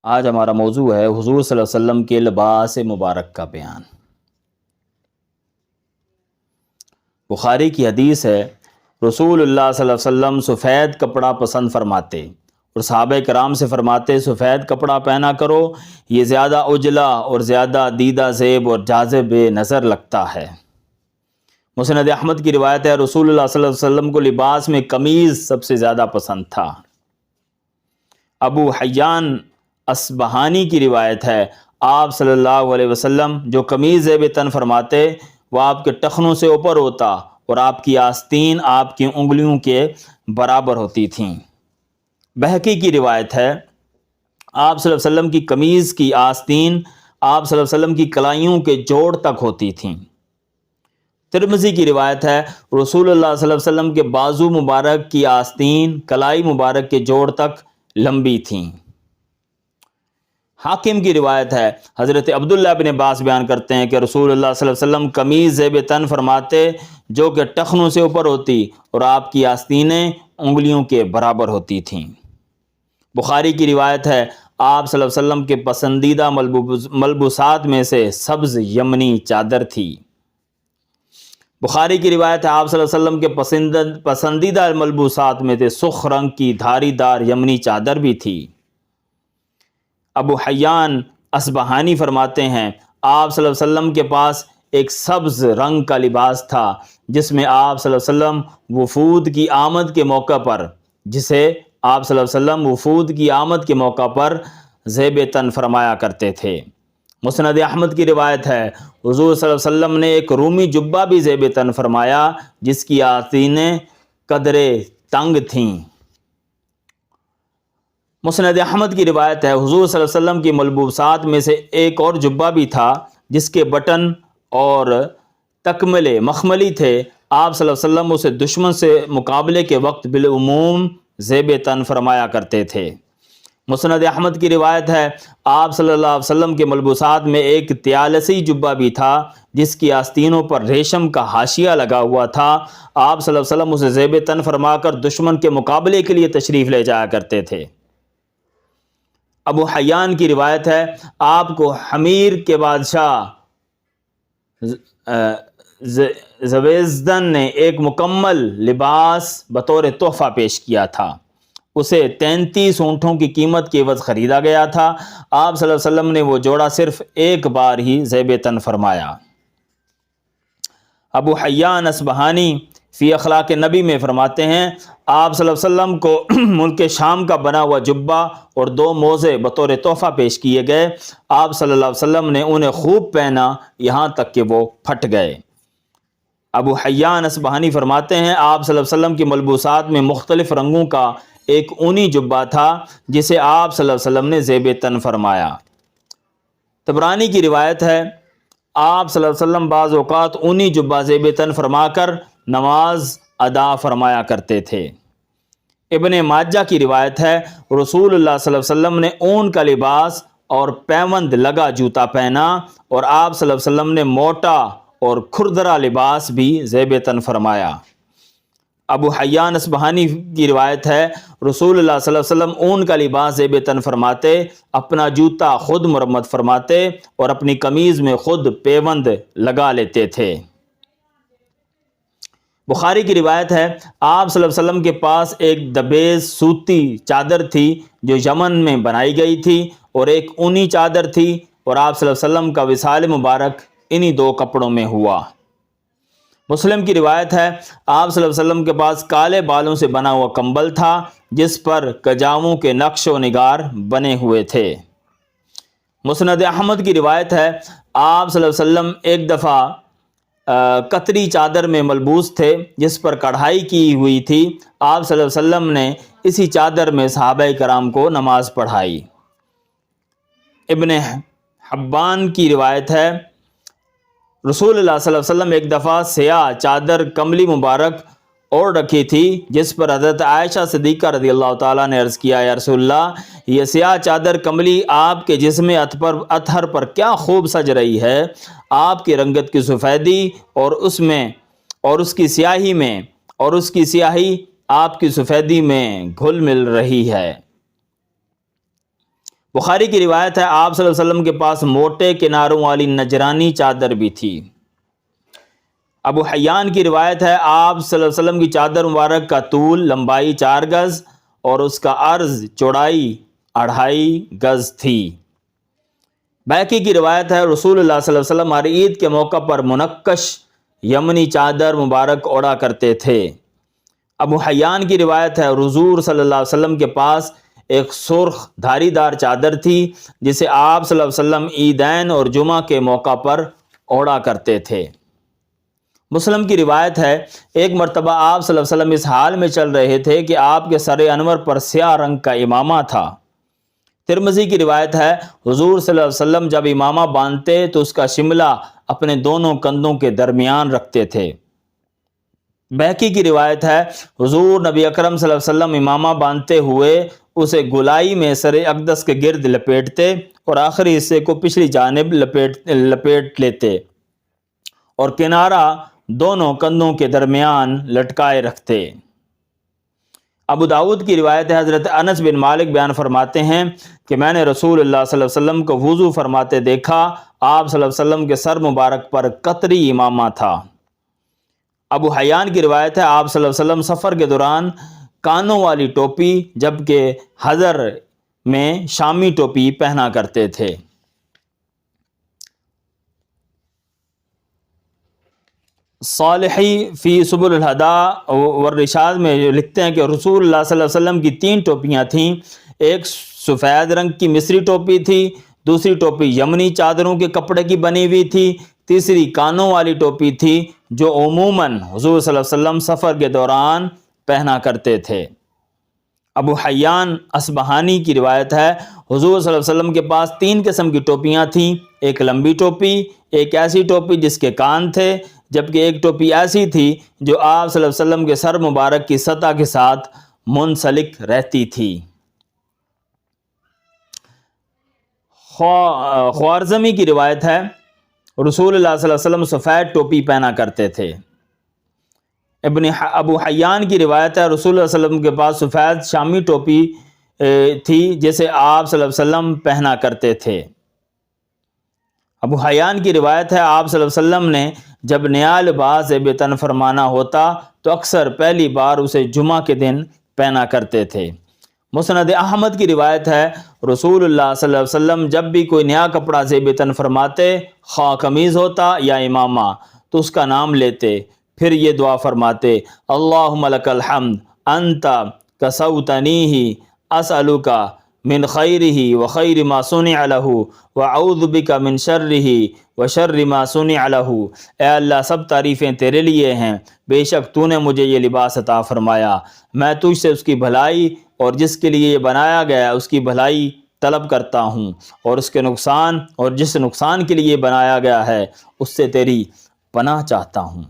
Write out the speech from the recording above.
آج ہمارا موضوع ہے حضور صلی اللہ علیہ وسلم کے لباس مبارک کا بیان۔ بخاری کی حدیث ہے، رسول اللہ صلی اللہ علیہ وسلم سفید کپڑا پسند فرماتے اور صحابہ کرام سے فرماتے سفید کپڑا پہنا کرو، یہ زیادہ اجلا اور زیادہ دیدہ زیب اور جاذب نظر لگتا ہے۔ مسند احمد کی روایت ہے، رسول اللہ صلی اللہ علیہ وسلم کو لباس میں قمیض سب سے زیادہ پسند تھا۔ ابو حیان اصبہانی کی روایت ہے، آپ صلی اللہ علیہ وسلم جو قمیض زیب تن فرماتے وہ آپ کے ٹخنوں سے اوپر ہوتا اور آپ کی آستین آپ کی انگلیوں کے برابر ہوتی تھیں۔ بہقی کی روایت ہے، آپ صلی اللہ علیہ وسلم کی قمیض کی آستین آپ صلی اللہ علیہ وسلم کی کلائیوں کے جوڑ تک ہوتی تھیں۔ ترمذی کی روایت ہے، رسول اللہ صلی اللہ علیہ وسلم کے بازو مبارک کی آستین کلائی مبارک کے جوڑ تک لمبی تھیں۔ حاکم کی روایت ہے، حضرت عبداللہ بن عباس بیان کرتے ہیں کہ رسول اللہ صلی اللہ علیہ وسلم قمیض زیب تن فرماتے جو کہ ٹخنوں سے اوپر ہوتی اور آپ کی آستینیں انگلیوں کے برابر ہوتی تھیں۔ بخاری کی روایت ہے، آپ صلی اللہ علیہ وسلم کے پسندیدہ ملبوسات میں سے سبز یمنی چادر تھی۔ بخاری کی روایت ہے، آپ صلی اللہ علیہ وسلم کے پسندیدہ ملبوسات میں سے سرخ رنگ کی دھاری دار یمنی چادر بھی تھی۔ ابو حیان اصبہانی فرماتے ہیں، آپ صلی اللہ علیہ وسلم کے پاس ایک سبز رنگ کا لباس تھا جس میں آپ صلی اللہ علیہ وسلم وفود کی آمد کے موقع پر زیب تن فرمایا کرتے تھے۔ مسند احمد کی روایت ہے، حضور صلی اللہ علیہ وسلم نے ایک رومی جبہ بھی زیب تن فرمایا جس کی آستینیں قدرے تنگ تھیں۔ مسند احمد کی روایت ہے، حضور صلی اللہ علیہ وسلم کی ملبوسات میں سے ایک اور جبہ بھی تھا جس کے بٹن اور تکملے مخملی تھے، آپ صلی اللہ علیہ وسلم اسے دشمن سے مقابلے کے وقت بالعموم زیب تن فرمایا کرتے تھے۔ مسند احمد کی روایت ہے، آپ صلی اللہ علیہ وسلم کے ملبوسات میں ایک طیالسی جبہ بھی تھا جس کی آستینوں پر ریشم کا حاشیہ لگا ہوا تھا، آپ صلی اللہ علیہ وسلم اسے زیب تن فرما کر دشمن کے مقابلے کے لیے تشریف لے جایا کرتے تھے۔ ابو حیان کی روایت ہے، آپ کو حمیر کے بادشاہ زویزدن نے ایک مکمل لباس بطور تحفہ پیش کیا تھا، اسے 33 اونٹوں کی قیمت کے عوض خریدا گیا تھا، آپ صلی اللہ علیہ وسلم نے وہ جوڑا صرف ایک بار ہی زیب تن فرمایا۔ ابو حیان اصبہانی فی اخلاق نبی میں فرماتے ہیں، آپ صلی اللہ علیہ وسلم کو ملک شام کا بنا ہوا جبہ اور 2 موزے بطور تحفہ پیش کیے گئے، آپ صلی اللہ علیہ وسلم نے انہیں خوب پہنا یہاں تک کہ وہ پھٹ گئے۔ ابو حیان اصبہانی فرماتے ہیں، آپ صلی اللہ علیہ وسلم کی ملبوسات میں مختلف رنگوں کا ایک اونی جبہ تھا جسے آپ صلی اللہ علیہ وسلم نے زیب تن فرمایا۔ طبرانی کی روایت ہے، آپ صلی اللہ علیہ وسلم بعض اوقات اونی جبہ زیب تن فرما کر نماز ادا فرمایا کرتے تھے۔ ابن ماجہ کی روایت ہے، رسول اللہ صلی اللہ علیہ وسلم نے اون کا لباس اور پیوند لگا جوتا پہنا اور آپ صلی اللہ علیہ وسلم نے موٹا اور کھردرا لباس بھی زیب تن فرمایا۔ ابو حیان اصبہانی کی روایت ہے، رسول اللہ صلی اللہ علیہ وسلم اون کا لباس زیب تن فرماتے، اپنا جوتا خود مرمت فرماتے اور اپنی قمیض میں خود پیوند لگا لیتے تھے۔ بخاری کی روایت ہے، آپ صلی اللہ علیہ وسلم کے پاس ایک دبیز سوتی چادر تھی جو یمن میں بنائی گئی تھی اور ایک اونی چادر تھی، اور آپ صلی اللہ علیہ وسلم کا وصال مبارک انہی 2 کپڑوں میں ہوا۔ مسلم کی روایت ہے، آپ صلی اللہ علیہ وسلم کے پاس کالے بالوں سے بنا ہوا کمبل تھا جس پر کجاووں کے نقش و نگار بنے ہوئے تھے۔ مسند احمد کی روایت ہے، آپ صلی اللہ علیہ وسلم ایک دفعہ قطری چادر میں ملبوس تھے جس پر کڑھائی کی ہوئی تھی، آپ صلی اللہ علیہ وسلم نے اسی چادر میں صحابہ کرام کو نماز پڑھائی۔ ابن حبان کی روایت ہے، رسول اللہ صلی اللہ علیہ وسلم ایک دفعہ سیاہ چادر کملی مبارک اوڑھ رکھی تھی جس پر حضرت عائشہ صدیقہ رضی اللہ تعالیٰ نے عرض کیا، یا رسول اللہ، یہ سیاہ چادر کملی آپ کے جسم اطہر پر کیا خوب سج رہی ہے، آپ کی رنگت کی سفیدی اور اس کی سیاہی آپ کی سفیدی میں گھل مل رہی ہے۔ بخاری کی روایت ہے آپ صلی اللہ علیہ وسلم کے پاس موٹے کناروں والی نجرانی چادر بھی تھی۔ ابو حیان کی روایت ہے آپ صلی اللہ علیہ وسلم کی چادر مبارک کا طول لمبائی 4 گز اور اس کا عرض چوڑائی 2.5 گز تھی۔ بیہقی کی روایت ہے رسول اللہ صلی اللہ علیہ وسلم ہر عید کے موقع پر منقش یمنی چادر مبارک اوڑھا کرتے تھے۔ ابو حیان کی روایت ہے حضور صلی اللہ علیہ وسلم کے پاس ایک سرخ دھاری دار چادر تھی جسے آپ صلی اللہ علیہ وسلم عیدین اور جمعہ کے موقع پر اوڑھا کرتے تھے۔ مسلم کی روایت ہے ایک مرتبہ آپ صلی اللہ علیہ وسلم اس حال میں چل رہے تھے کہ آپ کے سر انور پر سیاہ رنگ کا امامہ تھا۔ ترمذی کی روایت ہے حضور صلی اللہ علیہ وسلم جب امامہ باندھتے تو اس کا شملہ اپنے دونوں کندھوں کے درمیان رکھتے تھے۔ بیہقی کی روایت ہے حضور نبی اکرم صلی اللہ علیہ وسلم امامہ باندھتے ہوئے اسے گولائی میں سر اقدس کے گرد لپیٹتے اور آخری حصے کو پچھلی جانب لپیٹ لیتے اور کنارہ دونوں کندھوں کے درمیان لٹکائے رکھتے۔ ابو داؤد کی روایت ہے حضرت انس بن مالک بیان فرماتے ہیں کہ میں نے رسول اللہ صلی اللہ علیہ وسلم کو وضو فرماتے دیکھا، آپ صلی اللہ علیہ وسلم کے سر مبارک پر قطری امامہ تھا۔ ابو حیان کی روایت ہے آپ صلی اللہ علیہ وسلم سفر کے دوران کانوں والی ٹوپی جبکہ حضر میں شامی ٹوپی پہنا کرتے تھے۔ صالحی فی سبل الہدا والرشاد میں لکھتے ہیں کہ رسول اللہ صلی اللہ علیہ وسلم کی 3 ٹوپیاں تھیں۔ ایک سفید رنگ کی مصری ٹوپی تھی، دوسری ٹوپی یمنی چادروں کے کپڑے کی بنی ہوئی تھی، تیسری کانوں والی ٹوپی تھی جو عموماً حضور صلی اللہ علیہ وسلم سفر کے دوران پہنا کرتے تھے۔ ابو حیان اصبہانی کی روایت ہے حضور صلی اللہ علیہ وسلم کے پاس 3 قسم کی ٹوپیاں تھیں، ایک لمبی ٹوپی، ایک ایسی ٹوپی جس کے کان تھے، جبکہ ایک ٹوپی ایسی تھی جو آپ صلی اللہ علیہ وسلم کے سر مبارک کی سطح کے ساتھ منسلک رہتی تھی۔ خوارزمی کی روایت ہے رسول اللہ صلی اللہ علیہ وسلم سفید ٹوپی پہنا کرتے تھے۔ ابو حیان کی روایت ہے رسول اللہ صلی اللہ علیہ وسلم کے پاس سفید شامی ٹوپی تھی جسے آپ صلی اللہ علیہ وسلم پہنا کرتے تھے۔ ابو حیان کی روایت ہے آپ صلی اللہ علیہ وسلم نے جب نیا لباس بے تن فرمانا ہوتا تو اکثر پہلی بار اسے جمعہ کے دن پہنا کرتے تھے۔ مسند احمد کی روایت ہے رسول اللہ صلی اللہ علیہ وسلم جب بھی کوئی نیا کپڑا زیب تن فرماتے، خواہ قمیض ہوتا یا امامہ، تو اس کا نام لیتے، پھر یہ دعا فرماتے اللہم لک الحمد انت کسوتنیہ اسألک من خیرہ وخیر ما صنع لہ واعوذ بک من شرہ وشر ما صنع لہ۔ اے اللہ سب تعریفیں تیرے لیے ہیں، بے شک تو نے مجھے یہ لباس عطا فرمایا، میں تجھ سے اس کی بھلائی اور جس کے لیے یہ بنایا گیا اس کی بھلائی طلب کرتا ہوں، اور اس کے نقصان اور جس نقصان کے لیے بنایا گیا ہے اس سے تیری پناہ چاہتا ہوں۔